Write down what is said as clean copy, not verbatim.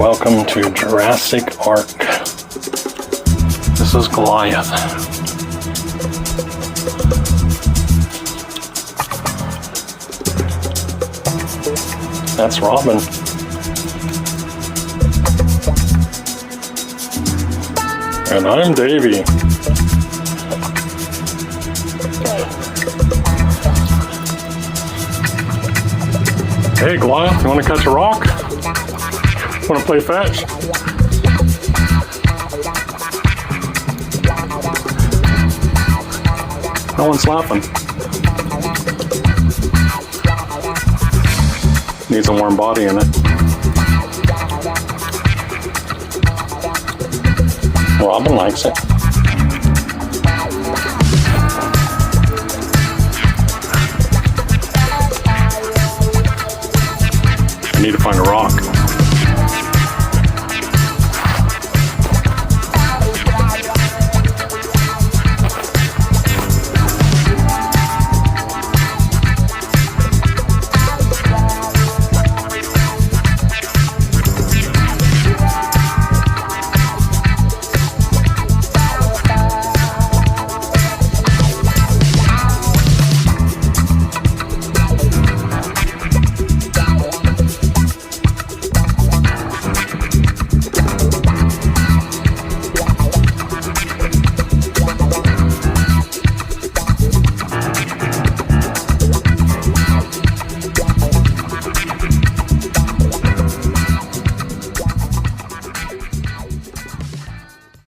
Welcome to Jurassic Ark. This is Goliath. That's Robin. And I'm Davey. Hey Goliath, you want to catch a rock? Want to play fetch? No one's laughing. Needs a warm body in it. Robin likes it.